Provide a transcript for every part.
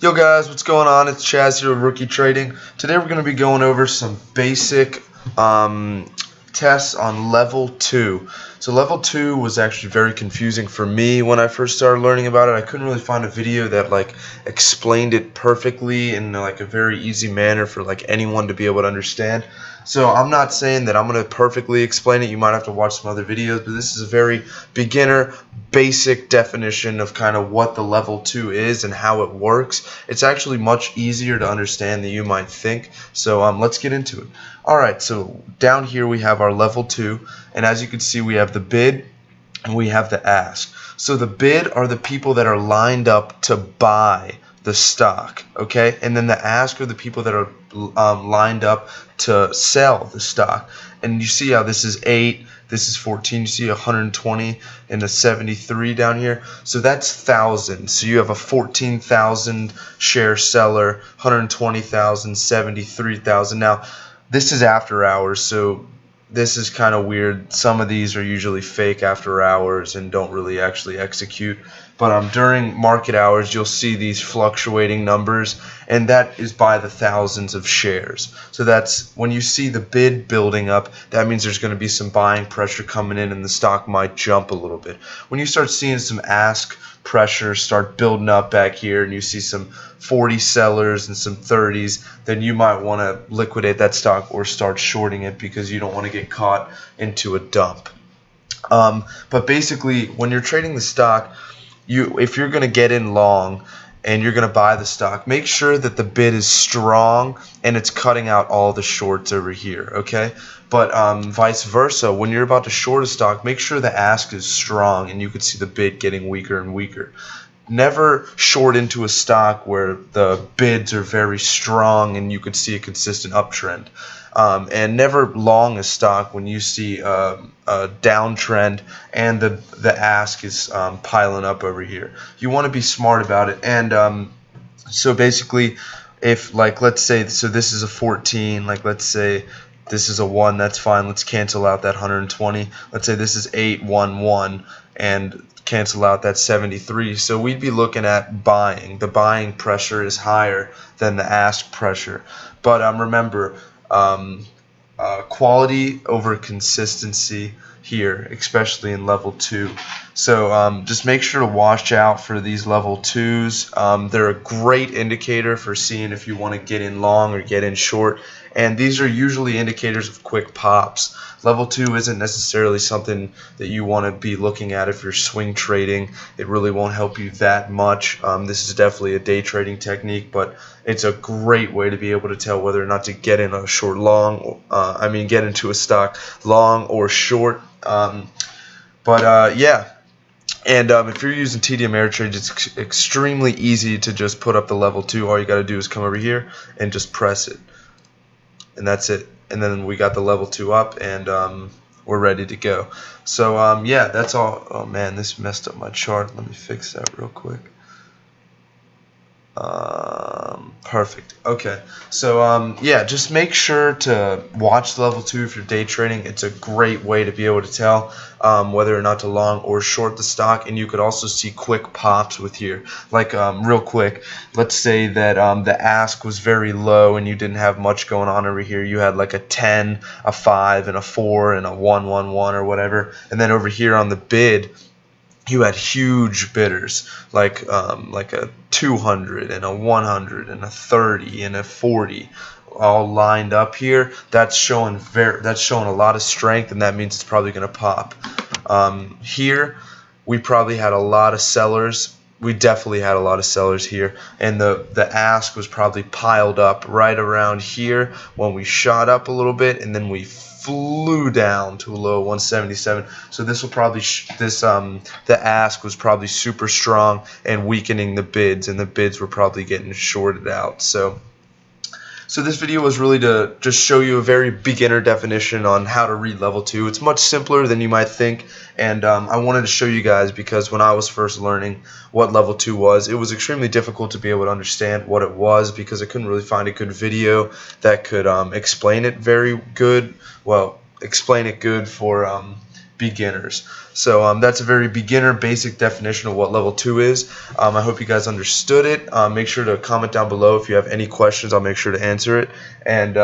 Yo guys, what's going on? It's Chaz here with Rookie Trading. Today we're going to be going over some basic tests on level 2. So level 2 was actually very confusing for me when I first started learning about it. I couldn't really find a video that explained it perfectly in a very easy manner for anyone to be able to understand. So I'm not saying that I'm going to perfectly explain it. You might have to watch some other videos, but this is a very beginner, basic definition of kind of what the level 2 is and how it works. It's actually much easier to understand than you might think. So let's get into it. Alright, so down here we have our level 2, and as you can see we have the bid and we have the ask. So the bid are the people that are lined up to buy the stock, okay, and then the ask are the people that are lined up to sell the stock. And you see how this is 8, this is 14, you see 120 and a 73 down here, so that's thousands. So you have a 14,000 share seller, 120,000, 73,000. Now this is after hours, so this is kind of weird. Some of these are usually fake after hours and don't really actually execute. But during market hours, you'll see these fluctuating numbers, and that is by the thousands of shares. So that's when you see the bid building up, that means there's going to be some buying pressure coming in and the stock might jump a little bit. When you start seeing some ask pressure start building up back here and you see some 40 sellers and some 30s, then you might want to liquidate that stock or start shorting it because you don't want to get caught into a dump. But basically, when you're trading the stock, if you're going to get in long and you're going to buy the stock, make sure that the bid is strong and it's cutting out all the shorts over here, okay? But vice versa, when you're about to short a stock, make sure the ask is strong and you can see the bid getting weaker and weaker. Never short into a stock where the bids are very strong and you can see a consistent uptrend. And never long a stock when you see a downtrend and the ask is piling up over here. You want to be smart about it. And so basically, if let's say, so this is a 14, let's say this is a 1, that's fine. Let's cancel out that 120. Let's say this is 8, 1, 1, and cancel out that 73. So we'd be looking at buying. The buying pressure is higher than the ask pressure. But remember, quality over consistency here, especially in level 2. So just make sure to watch out for these level 2s. They're a great indicator for seeing if you want to get in long or get in short, and these are usually indicators of quick pops. Level 2 isn't necessarily something that you want to be looking at if you're swing trading. It really won't help you that much. This is definitely a day trading technique, but it's a great way to be able to tell whether or not to get in a short long, get into a stock long or short. Yeah. And if you're using TD Ameritrade, it's extremely easy to just put up the level 2. All you got to do is come over here and just press it. And that's it. And then we got the level 2 up, and we're ready to go. So yeah, that's all. Oh man, this messed up my chart. Let me fix that real quick. Perfect. Okay. So yeah, just make sure to watch level 2 if you're day trading. It's a great way to be able to tell whether or not to long or short the stock, and you could also see quick pops with here. Real quick, let's say that the ask was very low and you didn't have much going on over here. You had like a 10, a 5, and a 4, and a 1, 1, 1 or whatever, and then over here on the bid, you had huge bidders like a 200 and a 100 and a 30 and a 40 all lined up here. That's showing a lot of strength, and that means it's probably going to pop. Here we probably had a lot of sellers. We definitely had a lot of sellers here, and the ask was probably piled up right around here when we shot up a little bit, and then we flew down to a low 177. So this will probably the ask was probably super strong and weakening the bids, and the bids were probably getting shorted out. So this video was really to just show you a very beginner definition on how to read level 2. It's much simpler than you might think, and I wanted to show you guys because when I was first learning what level 2 was, it was extremely difficult to be able to understand what it was because I couldn't really find a good video that could explain it very good. Well, explain it good for beginners. So that's a very beginner basic definition of what level 2 is. I hope you guys understood it. Make sure to comment down below if you have any questions. I'll make sure to answer it. And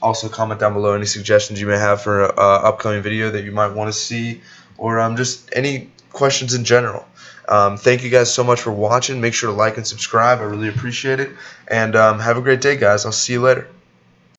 also comment down below any suggestions you may have for an upcoming video that you might want to see, or just any questions in general. Thank you guys so much for watching. Make sure to like and subscribe. I really appreciate it. And have a great day, guys. I'll see you later.